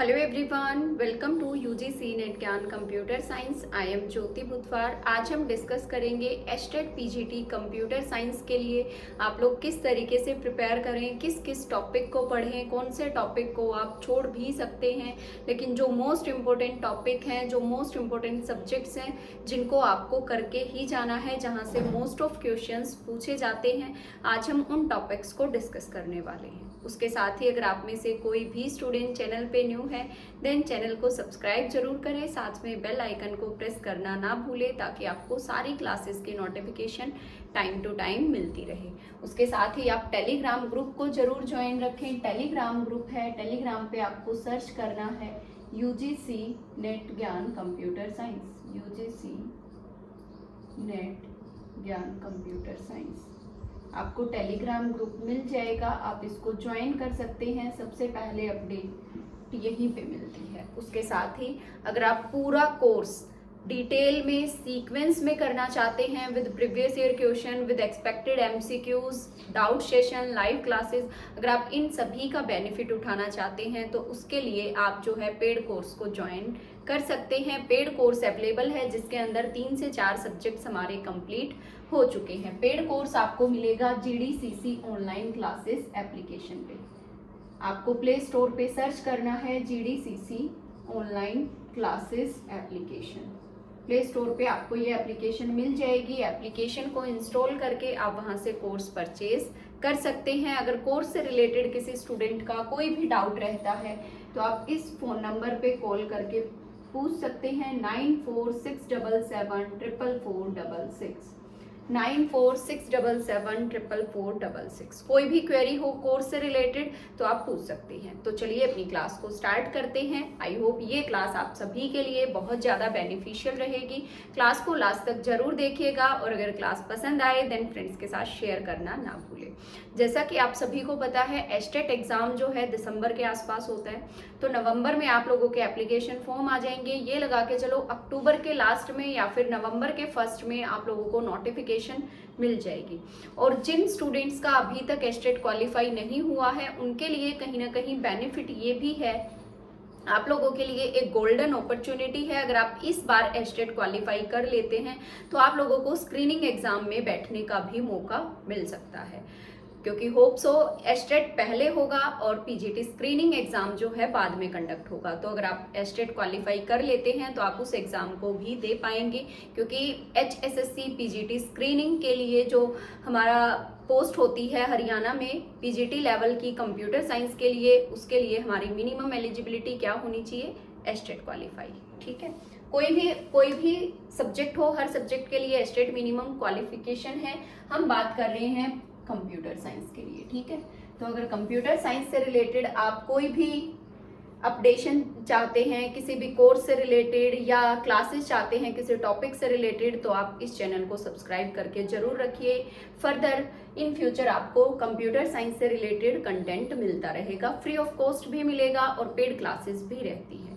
Hello everyone, welcome to UGC NET Gyan computer science. I am Jyoti Budhwar. आज हम discuss करेंगे estate PGT computer science के लिए आप लोग किस तरीके से प्रिपेयर करें, किस किस टॉपिक को पढ़ें, कौन से टॉपिक को आप छोड़ भी सकते हैं, लेकिन जो मोस्ट इम्पोर्टेंट टॉपिक हैं, जो मोस्ट इम्पोर्टेंट सब्जेक्ट्स हैं, जिनको आपको करके ही जाना है, जहाँ से मोस्ट ऑफ क्वेश्चंस पूछे जाते हैं, आज हम उन टॉपिक्स को डिस्कस करने वाले हैं। उसके साथ ही अगर आप में से कोई भी स्टूडेंट चैनल पे न्यू है देन चैनल को सब्सक्राइब जरूर करें, साथ में बेल आइकन को प्रेस करना ना भूलें ताकि आपको सारी क्लासेस की नोटिफिकेशन टाइम टू टाइम मिलती रहे। उसके साथ ही आप टेलीग्राम ग्रुप को जरूर ज्वाइन रखें। टेलीग्राम ग्रुप है, टेलीग्राम पे आपको सर्च करना है UGC NET Gyan computer science, UGC NET Gyan computer science. आपको टेलीग्राम ग्रुप मिल जाएगा, आप इसको ज्वाइन कर सकते हैं। सबसे पहले अपडेट यहीं पे मिलती है। उसके साथ ही अगर आप पूरा कोर्स डिटेल में सीक्वेंस में करना चाहते हैं with previous year question, with expected MCQs, doubt session, live classes, अगर आप इन सभी का बेनिफिट उठाना चाहते हैं तो उसके लिए आप जो है पेड कोर्स को ज्वाइन कर सकते हैं। पेड कोर्स अवेलेबल है जिसके अंदर 3 से 4 सब्जेक्ट्स हमारे कंप्लीट हो चुके हैं। पेड कोर्स आपको मिलेगा जीडीसीसी ऑनलाइन क्लासेस एप्लीकेशन पे। आपको प्ले स्टोर पे सर्च करना है GDCC online classes application. Play Store पे आपको ये एप्लीकेशन मिल जाएगी। एप्लीकेशन को इंस्टॉल करके आप वहां से कोर्स परचेज कर सकते हैं। अगर कोर्स से रिलेटेड किसी स्टूडेंट का कोई भी डाउट रहता है तो आप इस फोन नंबर पे कॉल करके पूछ सकते हैं 9467744466, 9467744466। कोई भी क्वेरी हो कोर्स से रिलेटेड तो आप पूछ सकते हैं। तो चलिए अपनी क्लास को स्टार्ट करते हैं। आई होप ये क्लास आप सभी के लिए बहुत ज़्यादा बेनिफिशियल रहेगी। क्लास को लास्ट तक जरूर देखिएगा और अगर क्लास पसंद आए देन फ्रेंड्स के साथ शेयर करना ना भूलें। जैसा कि आप सभी को पता है एस्टेट एग्जाम जो है दिसंबर के आसपास होता है, तो नवंबर में आप लोगों के एप्लीकेशन फॉर्म आ जाएंगे। ये लगा के चलो अक्टूबर के लास्ट में या फिर नवंबर के फर्स्ट में आप लोगों को नोटिफिकेशन मिल जाएगी। और जिन स्टूडेंट्स का अभी तक एस्टेट क्वालिफाई नहीं हुआ है उनके लिए कहीं ना कहीं बेनिफिट ये भी है, आप लोगों के लिए एक गोल्डन अपॉर्चुनिटी है। अगर आप इस बार एस्टेट क्वालिफाई कर लेते हैं तो आप लोगों को स्क्रीनिंग एग्जाम में बैठने का भी मौका मिल सकता है, क्योंकि होप सो एस्टेट पहले होगा और पीजीटी स्क्रीनिंग एग्जाम जो है बाद में कंडक्ट होगा। तो अगर आप एस्टेट क्वालिफाई कर लेते हैं तो आप उस एग्जाम को भी दे पाएंगे, क्योंकि एचएसएससी पीजीटी स्क्रीनिंग के लिए जो हमारा पोस्ट होती है हरियाणा में पीजीटी लेवल की कंप्यूटर साइंस के लिए, उसके लिए हमारी मिनिमम एलिजिबिलिटी क्या होनी चाहिए, एस्टेट क्वालिफाई। ठीक है, कोई भी सब्जेक्ट हो, हर सब्जेक्ट के लिए एस्टेट मिनिमम क्वालिफिकेशन है। हम बात कर रहे हैं कंप्यूटर साइंस के लिए। ठीक है, तो अगर कंप्यूटर साइंस से रिलेटेड आप कोई भी अपडेशन चाहते हैं, किसी भी कोर्स से रिलेटेड या क्लासेस चाहते हैं किसी टॉपिक से रिलेटेड, तो आप इस चैनल को सब्सक्राइब करके जरूर रखिए। फर्दर इन फ्यूचर आपको कंप्यूटर साइंस से रिलेटेड कंटेंट मिलता रहेगा, फ्री ऑफ कॉस्ट भी मिलेगा और पेड क्लासेस भी रहती है।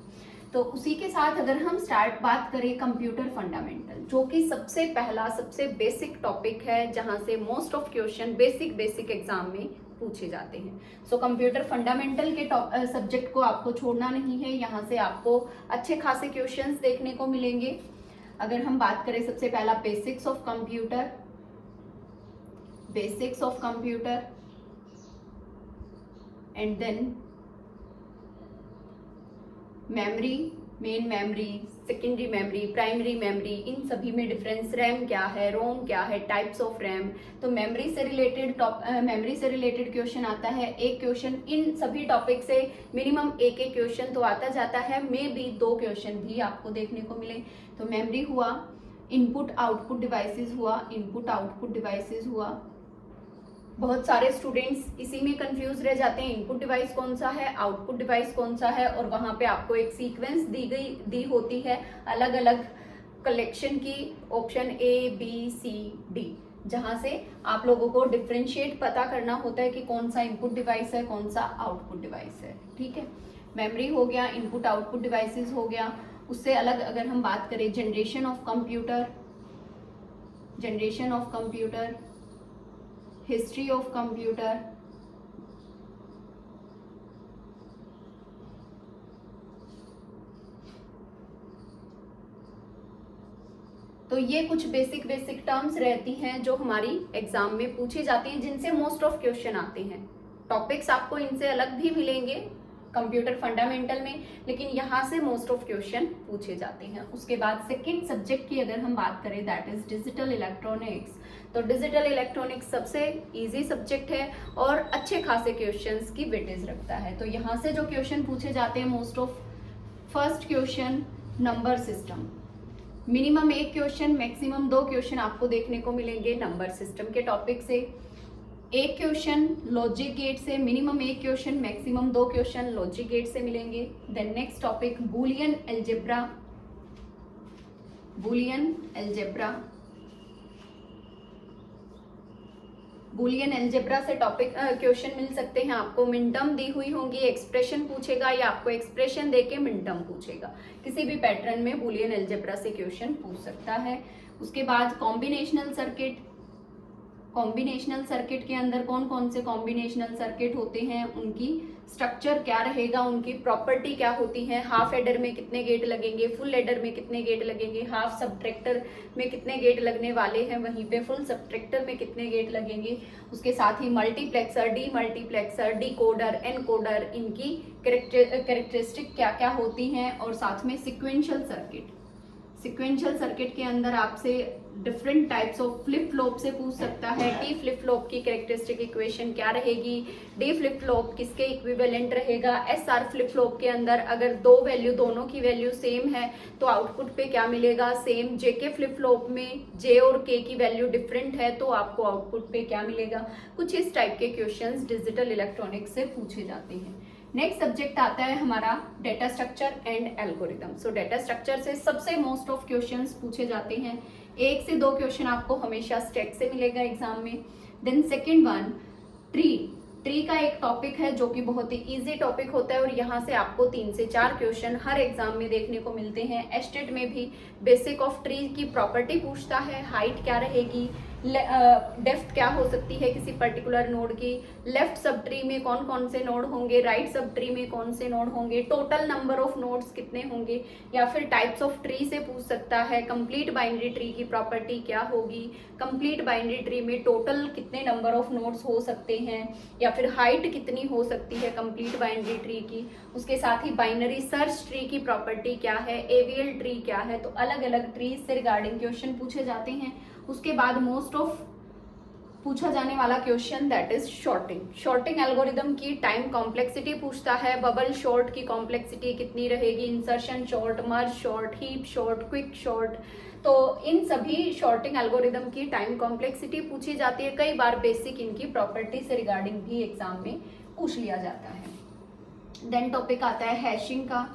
तो उसी के साथ अगर हम बात करें कंप्यूटर फंडामेंटल, जो कि सबसे पहला सबसे बेसिक टॉपिक है, जहां से most of question basic exam में पूछे जाते हैं। सो कंप्यूटर फंडामेंटल के सब्जेक्ट को आपको छोड़ना नहीं है। यहाँ से आपको अच्छे खासे क्वेश्चंस देखने को मिलेंगे। अगर हम बात करें सबसे पहला basics of computer and then memory, main memory, secondary memory, primary memory, इन सभी में डिफरेंस, रैम क्या है, रोम क्या है, टाइप्स ऑफ रैम। तो मेमोरी से रिलेटेड क्वेश्चन आता है। एक क्वेश्चन इन सभी टॉपिक से मिनिमम एक क्वेश्चन तो आता जाता है, मे बी 2 क्वेश्चन भी आपको देखने को मिले। तो मेमोरी हुआ, इनपुट आउटपुट डिवाइसेस हुआ। बहुत सारे स्टूडेंट्स इसी में कंफ्यूज रह जाते हैं, इनपुट डिवाइस कौन सा है, आउटपुट डिवाइस कौन सा है, और वहां पे आपको एक सीक्वेंस दी होती है अलग अलग कलेक्शन की, ऑप्शन ABCD, जहां से आप लोगों को डिफरेंशिएट पता करना होता है कि कौन सा इनपुट डिवाइस है, कौन सा आउटपुट डिवाइस है। ठीक है, मेमोरी हो गया, इनपुट आउटपुट डिवाइसेस हो गया। उससे अलग अगर हम बात करें generation of computer, history of computer, तो ये कुछ बेसिक टर्म्स रहती हैं जो हमारी एग्जाम में पूछी जाती हैं, जिनसे मोस्ट ऑफ क्वेश्चन आते हैं। टॉपिक्स आपको इनसे अलग भी मिलेंगे कंप्यूटर फंडामेंटल में, लेकिन यहाँ से मोस्ट ऑफ क्वेश्चन पूछे जाते हैं। उसके बाद सेकेंड सब्जेक्ट की अगर हम बात करें, दैट इज डिजिटल इलेक्ट्रॉनिक्स। तो डिजिटल इलेक्ट्रॉनिक्स सबसे इजी सब्जेक्ट है और अच्छे खासे क्वेश्चंस की वेटेज रखता है। तो यहाँ से जो क्वेश्चन पूछे जाते हैं most of, first question number system, minimum 1 question maximum 2 question आपको देखने को मिलेंगे नंबर सिस्टम के टॉपिक से। 1 क्वेश्चन लॉजिक गेट से, minimum 1 question maximum 2 question logic gate से मिलेंगे। Then next topic Boolean algebra, Boolean algebra, Boolean algebra से टॉपिक क्वेश्चन मिल सकते हैं आपको। मिन टर्म दी हुई होंगी, एक्सप्रेशन पूछेगा या आपको एक्सप्रेशन देके मिन टर्म पूछेगा, किसी भी पैटर्न में बूलियन अलजेब्रा से क्वेश्चन पूछ सकता है। उसके बाद कॉम्बिनेशनल सर्किट, कॉम्बिनेशनल सर्किट के अंदर कौन कौन से कॉम्बिनेशनल सर्किट होते हैं, उनकी स्ट्रक्चर क्या रहेगा, उनकी प्रॉपर्टी क्या होती है, हाफ एडर में कितने गेट लगेंगे, फुल एडर में कितने गेट लगेंगे, हाफ सबट्रैक्टर में कितने गेट लगने वाले हैं, वहीं पे फुल सबट्रैक्टर में कितने गेट लगेंगे। उसके साथ ही multiplexer, demultiplexer, decoder, encoder, इनकी कैरेक्टरिस्टिक क्या क्या होती हैं। और साथ में सिक्वेंशियल सर्किट, सिक्वेंशियल सर्किट के अंदर आपसे different types of flip flop से पूछ सकता है। टी फ्लिप फ्लॉप की कैरेक्टरिस्टिक इक्वेशन क्या रहेगी, डी फ्लिप फ्लॉप किसके इक्विवेलेंट रहेगा, एस आर फ्लिप फ्लॉप के अंदर अगर दो वैल्यू, दोनों की वैल्यू सेम है तो आउटपुट पे क्या मिलेगा, सेम। जे के फ्लिप फ्लॉप में जे और के की वैल्यू डिफरेंट है तो आपको आउटपुट पे क्या मिलेगा। कुछ इस टाइप के क्वेश्चंस डिजिटल इलेक्ट्रॉनिक्स से पूछे जाते हैं। नेक्स्ट सब्जेक्ट आता है हमारा data structure and algorithm. So data structure से सबसे मोस्ट ऑफ क्वेश्चंस पूछे जाते हैं। 1 से 2 क्वेश्चन आपको हमेशा स्टैक से मिलेगा एग्जाम में। Then second one tree, tree का एक टॉपिक है जो कि बहुत ही इजी टॉपिक होता है और यहाँ से आपको 3 से 4 क्वेश्चन हर एग्जाम में देखने को मिलते हैं। एस्टेट में भी बेसिक ऑफ ट्री की प्रॉपर्टी पूछता है, हाइट क्या रहेगी, डेप्थ क्या हो सकती है किसी पर्टिकुलर नोड की, लेफ्ट सब ट्री में कौन कौन से नोड होंगे, राइट सब ट्री में कौन से नोड होंगे, टोटल नंबर ऑफ नोड्स कितने होंगे, या फिर टाइप्स ऑफ ट्री से पूछ सकता है कंप्लीट बाइनरी ट्री की प्रॉपर्टी क्या होगी, कंप्लीट बाइनरी ट्री में टोटल कितने नंबर ऑफ नोड्स हो सकते हैं, या फिर हाइट कितनी हो सकती है कंप्लीट बाइनरी ट्री की। उसके साथ ही बाइनरी सर्च ट्री की प्रॉपर्टी क्या है, एवीएल ट्री क्या है। तो अलग अलग ट्री से रिगार्डिंग क्वेश्चन पूछे जाते हैं। उसके बाद मोस्ट ऑफ पूछा जाने वाला question that is sorting, sorting algorithm की टाइम कॉम्प्लेक्सिटी पूछता है, बबल शॉर्ट की कॉम्प्लेक्सिटी कितनी रहेगी, insertion sort, merge sort, heap sort, quick sort. तो इन सभी शॉर्टिंग एल्गोरिदम की टाइम कॉम्प्लेक्सिटी पूछी जाती है। कई बार बेसिक इनकी प्रॉपर्टी से रिगार्डिंग भी एग्जाम में पूछ लिया जाता है। देन टॉपिक आता है हैशिंग का।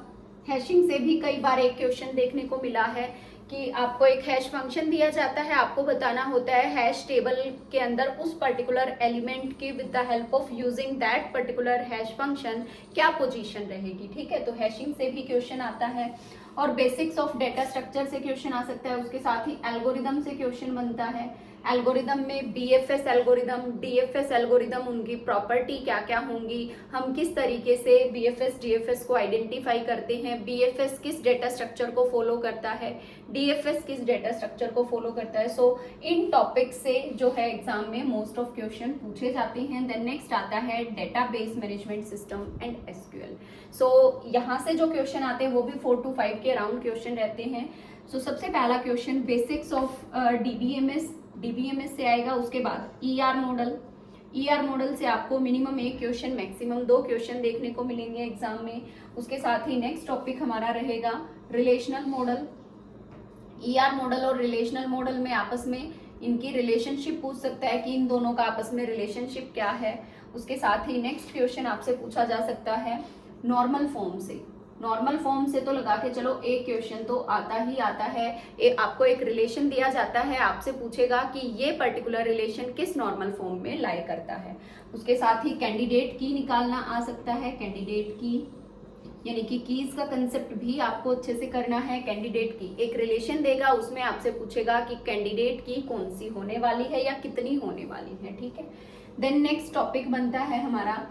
हैशिंग से भी कई बार एक क्वेश्चन देखने को मिला है कि आपको एक हैश फंक्शन दिया जाता है, आपको बताना होता है हैश टेबल के अंदर उस पर्टिकुलर एलिमेंट की with the help of using that particular hash function क्या पोजीशन रहेगी। ठीक है, तो हैशिंग से भी क्वेश्चन आता है। और बेसिक्स ऑफ डेटा स्ट्रक्चर से क्वेश्चन आ सकता है। उसके साथ ही एल्गोरिदम से क्वेश्चन बनता है। एल्गोरिदम में बीएफएस एल्गोरिदम, डीएफएस एल्गोरिदम, उनकी प्रॉपर्टी क्या क्या होंगी, हम किस तरीके से बीएफएस डीएफएस को आइडेंटिफाई करते हैं, बीएफएस किस डेटा स्ट्रक्चर को फॉलो करता है, डीएफएस किस डेटा स्ट्रक्चर को फॉलो करता है। सो इन टॉपिक से जो है एग्जाम में मोस्ट ऑफ क्वेश्चन पूछे जाते हैं। देन नेक्स्ट आता है database management system and SQL. So यहाँ से जो क्वेश्चन आते हैं वो भी 4 to 5 के अराउंड क्वेश्चन रहते हैं। सो सबसे पहला क्वेश्चन बेसिक्स ऑफ डीबीएमएस से आएगा। उसके बाद ईआर मॉडल से आपको मिनिमम 1 क्वेश्चन मैक्सिमम 2 क्वेश्चन देखने को मिलेंगे एग्जाम में। उसके साथ ही नेक्स्ट टॉपिक हमारा रहेगा रिलेशनल मॉडल। ईआर मॉडल और रिलेशनल मॉडल में आपस में इनकी रिलेशनशिप पूछ सकता है कि इन दोनों का आपस में रिलेशनशिप क्या है। उसके साथ ही नेक्स्ट क्वेश्चन आपसे पूछा जा सकता है नॉर्मल फॉर्म से। नॉर्मल फॉर्म से तो लगा के चलो एक क्वेश्चन तो आता ही आता है। आपको एक रिलेशन दिया जाता है, आपसे पूछेगा कि ये पर्टिकुलर रिलेशन किस नॉर्मल फॉर्म में लाई करता है। उसके साथ ही कैंडिडेट की निकालना आ सकता है। कैंडिडेट की यानी कि कीज का कंसेप्ट भी आपको अच्छे से करना है। कैंडिडेट की एक रिलेशन देगा, उसमें आपसे पूछेगा कि कैंडिडेट की कौन सी होने वाली है या कितनी होने वाली है। ठीक है, देन नेक्स्ट टॉपिक बनता है हमारा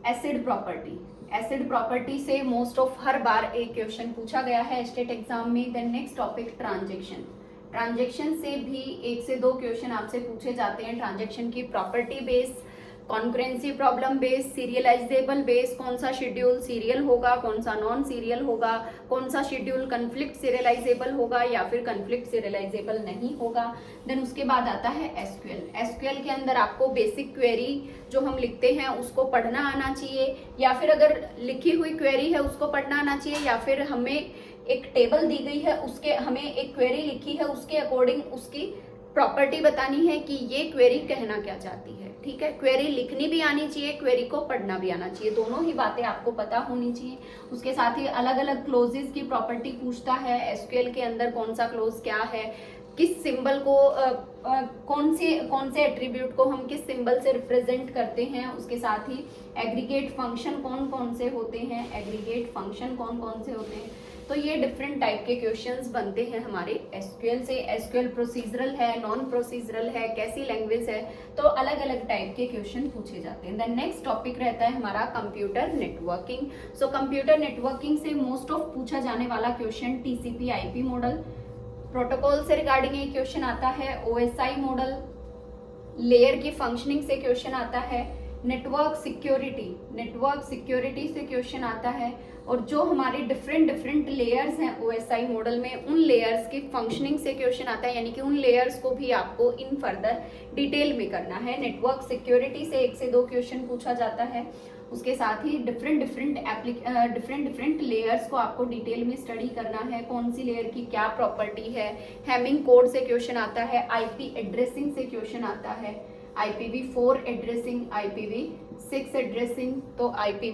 एसिड प्रॉपर्टी। एसिड प्रॉपर्टी से मोस्ट ऑफ हर बार एक क्वेश्चन पूछा गया है स्टेट एग्जाम में। Then next topic transaction. Transaction से भी 1 से 2 क्वेश्चन आपसे पूछे जाते हैं। ट्रांजैक्शन की property base, concurrency problem base, serialisable base, कौन सा शेड्यूल सीरियल होगा, कौन सा नॉन सीरियल होगा, कौन सा शेड्यूल कन्फ्लिक्ट सीरियलाइजेबल होगा या फिर कन्फ्लिक्ट सीरियलाइजेबल नहीं होगा। देन उसके बाद आता है एसक्यूएल। एसक्यूएल के अंदर आपको बेसिक क्वेरी जो हम लिखते हैं उसको पढ़ना आना चाहिए, या फिर अगर लिखी हुई क्वेरी है उसको पढ़ना आना चाहिए, या फिर हमें एक टेबल दी गई है, उसके हमें एक क्वेरी लिखी है, उसके अकॉर्डिंग उसकी प्रॉपर्टी बतानी है कि ये क्वेरी कहना क्या चाहती है। ठीक है, क्वेरी लिखनी भी आनी चाहिए, क्वेरी को पढ़ना भी आना चाहिए, दोनों ही बातें आपको पता होनी चाहिए। उसके साथ ही अलग अलग क्लोजेस की प्रॉपर्टी पूछता है एसक्यूएल के अंदर, कौन सा क्लोज क्या है, किस सिंबल को कौन से एट्रीब्यूट को हम किस सिंबल से रिप्रेजेंट करते हैं। उसके साथ ही एग्रीगेट फंक्शन कौन कौन से होते हैं, एग्रीगेट फंक्शन कौन कौन से होते हैं। तो ये डिफरेंट टाइप के क्वेश्चंस बनते हैं हमारे एसक्यूएल से। एसक्यूएल प्रोसीजरल है, नॉन प्रोसीजरल है, कैसी लैंग्वेज है, तो अलग अलग टाइप के क्वेश्चन पूछे जाते हैं। देन नेक्स्ट टॉपिक रहता है हमारा computer networking. So computer networking से मोस्ट ऑफ पूछा जाने वाला question TCP IP model, protocol से रिगार्डिंग एक क्वेश्चन आता है, ओएसआई मॉडल, लेयर की फंक्शनिंग से क्वेश्चन आता है, नेटवर्क सिक्योरिटी से क्वेश्चन आता है, और जो हमारे डिफरेंट लेयर्स हैं ओएसआई मॉडल में उन लेयर्स की फंक्शनिंग से क्वेश्चन आता है, यानी कि उन लेयर्स को भी आपको इन फर्दर डिटेल में करना है। नेटवर्क सिक्योरिटी से 1 से 2 क्वेश्चन पूछा जाता है। उसके साथ ही डिफरेंट लेयर्स को आपको डिटेल में स्टडी करना है, कौन सी लेयर की क्या प्रॉपर्टी है। हैमिंग कोड से क्वेश्चन आता है, आईपी एड्रेसिंग से क्वेश्चन आता है, IPv4 एड्रेसिंग, IPv6 एड्रेसिंग, तो IP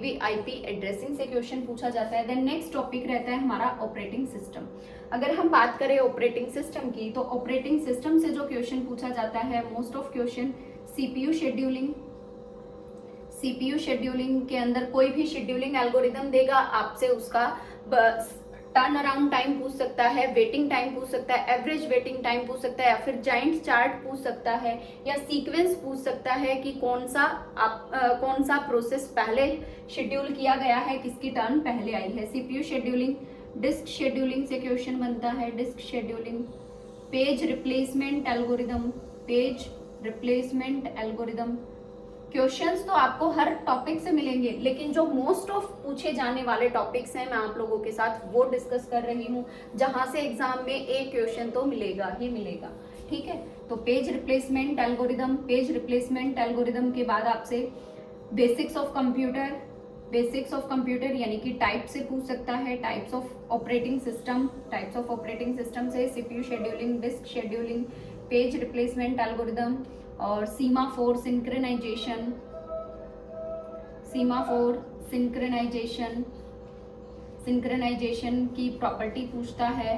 एड्रेसिंग से क्वेश्चन पूछा जाता है। देन नेक्स्ट टॉपिक रहता है हमारा ऑपरेटिंग सिस्टम। अगर हम बात करें ऑपरेटिंग सिस्टम की, तो ऑपरेटिंग सिस्टम से जो क्वेश्चन पूछा जाता है most of question CPU scheduling के अंदर कोई भी शेड्यूलिंग एल्गोरिदम देगा, आपसे उसका टर्न अराउंड टाइम पूछ सकता है, वेटिंग टाइम पूछ सकता है, एवरेज वेटिंग टाइम पूछ सकता है, या फिर जाइंट चार्ट पूछ सकता है, या सीक्वेंस पूछ सकता है कि कौन सा प्रोसेस पहले शेड्यूल किया गया है, किसकी टर्न पहले आई है। CPU शेड्यूलिंग, डिस्क शेड्यूलिंग से क्वेश्चन बनता है, disk scheduling, page replacement algorithm. Questions तो आपको हर टॉपिक से मिलेंगे, लेकिन जो मोस्ट ऑफ पूछे जाने वाले टॉपिक्स हैं मैं आप लोगों के साथ वो डिस्कस कर रही हूँ, जहां से एग्जाम में एक क्वेश्चन तो मिलेगा ही मिलेगा। ठीक है, तो पेज रिप्लेसमेंट एल्गोरिदम के बाद आपसे बेसिक्स ऑफ कंप्यूटर यानी कि टाइप से पूछ सकता है, टाइप्स ऑफ ऑपरेटिंग सिस्टम से CPU scheduling, disk scheduling, page replacement algorithm, और सीमाफोर सिंक्रोनाइजेशन की प्रॉपर्टी पूछता है।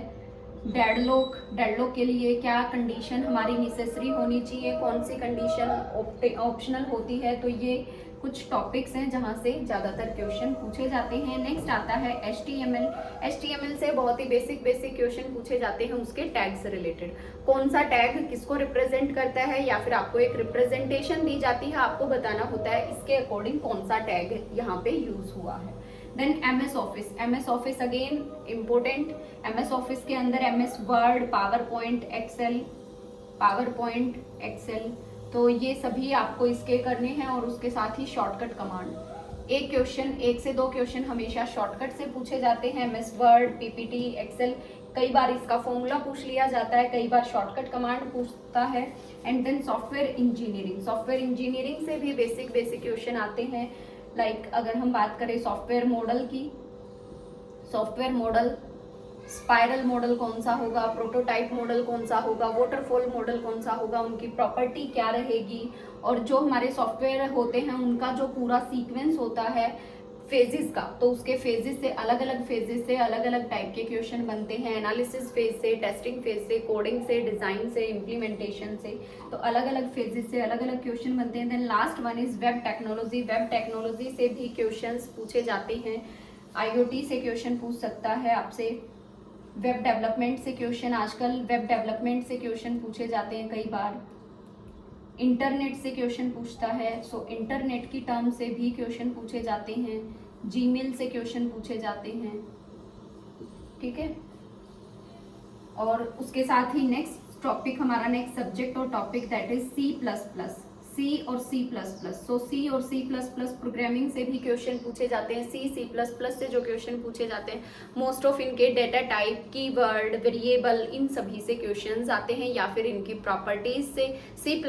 डेडलॉक के लिए क्या कंडीशन हमारी नेसेसरी होनी चाहिए, कौन सी कंडीशन ऑप्शनल होती है। तो ये कुछ टॉपिक्स हैं जहां से ज्यादातर क्वेश्चन पूछे जाते हैं। नेक्स्ट आता है HTML से बहुत ही बेसिक क्वेश्चन पूछे जाते हैं उसके टैग से रिलेटेड। कौन सा टैग किसको रिप्रेजेंट करता है, या फिर आपको एक रिप्रेजेंटेशन दी जाती है, आपको बताना होता है इसके अकॉर्डिंग कौन सा टैग यहाँ पे यूज हुआ है। Then MS office again important. MS office के अंदर MS वर्ड, पावरपॉइंट, एक्सेल, तो ये सभी आपको इसके करने हैं, और उसके साथ ही शॉर्टकट कमांड। 1 से 2 क्वेश्चन हमेशा शॉर्टकट से पूछे जाते हैं, MS वर्ड, PPT, एक्सेल, कई बार इसका फॉर्मूला पूछ लिया जाता है, कई बार शॉर्टकट कमांड पूछता है। एंड देन सॉफ्टवेयर इंजीनियरिंग से भी बेसिक क्वेश्चन आते हैं। लाइक अगर हम बात करें सॉफ्टवेयर मॉडल, स्पाइरल मॉडल कौन सा होगा, प्रोटोटाइप मॉडल कौन सा होगा, वाटरफॉल मॉडल कौन सा होगा, उनकी प्रॉपर्टी क्या रहेगी, और जो हमारे सॉफ्टवेयर होते हैं उनका जो पूरा सीक्वेंस होता है फेजेस का, तो उसके फेजेस से अलग अलग टाइप के क्वेश्चन बनते हैं। एनालिसिस फेज से, टेस्टिंग फेज से, कोडिंग से, डिजाइन से, इम्प्लीमेंटेशन से, तो अलग अलग फेजेस से अलग अलग क्वेश्चन बनते हैं। Then last one is web technology से भी क्वेश्चंस पूछे जाते हैं। IoT से क्वेश्चन पूछ सकता है आपसे। वेब डेवलपमेंट से क्वेश्चन, आजकल वेब डेवलपमेंट से क्वेश्चन पूछे जाते हैं कई बार। इंटरनेट से क्वेश्चन पूछता है, सो इंटरनेट की टर्म से भी क्वेश्चन पूछे जाते हैं। जीमेल से क्वेश्चन पूछे जाते हैं। ठीक है, और उसके साथ ही नेक्स्ट टॉपिक हमारा नेक्स्ट सब्जेक्ट और टॉपिक दैट इज सी और C++। सो सी और C++ प्रोग्रामिंग से भी क्वेश्चन पूछे जाते हैं। C++ से जो क्वेश्चन पूछे जाते हैं मोस्ट ऑफ इनके डेटा टाइप, कीवर्ड, वेरिएबल, इन सभी से क्वेश्चंस आते हैं, या फिर इनकी प्रॉपर्टीज से C++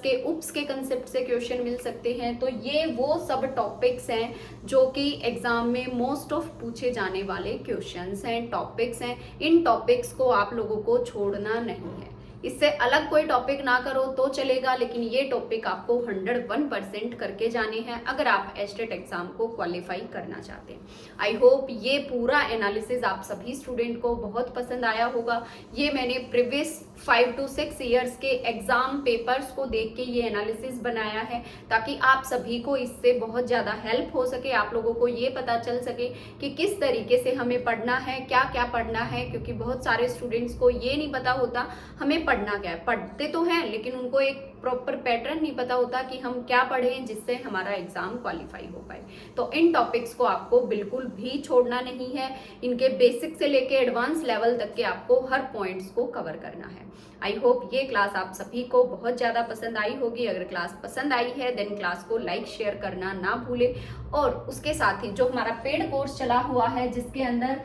के उप्स के कंसेप्ट से क्वेश्चन मिल सकते हैं। तो ये वो सब टॉपिक्स हैं जो कि एग्जाम में मोस्ट ऑफ पूछे जाने वाले क्वेश्चंस हैं, टॉपिक्स हैं। इन टॉपिक्स को आप लोगों को छोड़ना नहीं है। इससे अलग कोई टॉपिक ना करो तो चलेगा, लेकिन ये टॉपिक आपको 101% करके जाने हैं अगर आप एस्टेट एग्जाम को क्वालिफाई करना चाहते हैं। आई होप ये पूरा एनालिसिस आप सभी स्टूडेंट को बहुत पसंद आया होगा। ये मैंने प्रीवियस 5 to 6 ईयर्स के एग्जाम पेपर्स को देख के ये एनालिसिस बनाया है, ताकि आप सभी को इससे बहुत ज़्यादा हेल्प हो सके, आप लोगों को ये पता चल सके कि किस तरीके से हमें पढ़ना है, क्या क्या पढ़ना है। क्योंकि बहुत सारे स्टूडेंट्स को ये नहीं पता होता हमें पढ़ना क्या है। पढ़ते तो हैं लेकिन उनको एक प्रॉपर पैटर्न नहीं पता होता कि हम क्या पढ़ें जिससे हमारा एग्जाम क्वालिफाई हो पाए। तो इन टॉपिक्स को आपको बिल्कुल भी छोड़ना नहीं है। इनके बेसिक से लेके एडवांस लेवल तक के आपको हर पॉइंट्स को कवर करना है। आई होप ये क्लास आप सभी को बहुत ज़्यादा पसंद आई होगी। अगर क्लास पसंद आई है देन क्लास को लाइक शेयर करना ना भूलें। और उसके साथ ही जो हमारा पेड कोर्स चला हुआ है जिसके अंदर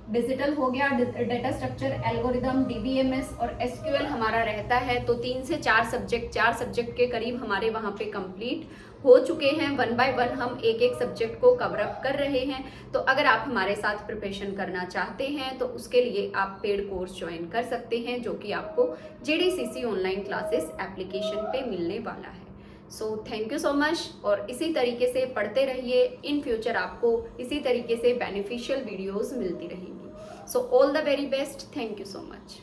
डिजिटल हो गया, डेटा स्ट्रक्चर, एल्गोरिदम, DBMS और SQL हमारा रहता है, तो 3 से 4 सब्जेक्ट के करीब हमारे वहाँ पे कंप्लीट हो चुके हैं। 1 by 1 हम एक एक सब्जेक्ट को कवर अप कर रहे हैं। तो अगर आप हमारे साथ प्रिपरेशन करना चाहते हैं तो उसके लिए आप पेड कोर्स ज्वाइन कर सकते हैं, जो कि आपको JDCC ऑनलाइन क्लासेस एप्लीकेशन पे मिलने वाला है। So thank you so much, और इसी तरीके से पढ़ते रहिए। इन फ्यूचर आपको इसी तरीके से बेनिफिशियल वीडियोस मिलती रहेंगी। So all the very best, thank you so much.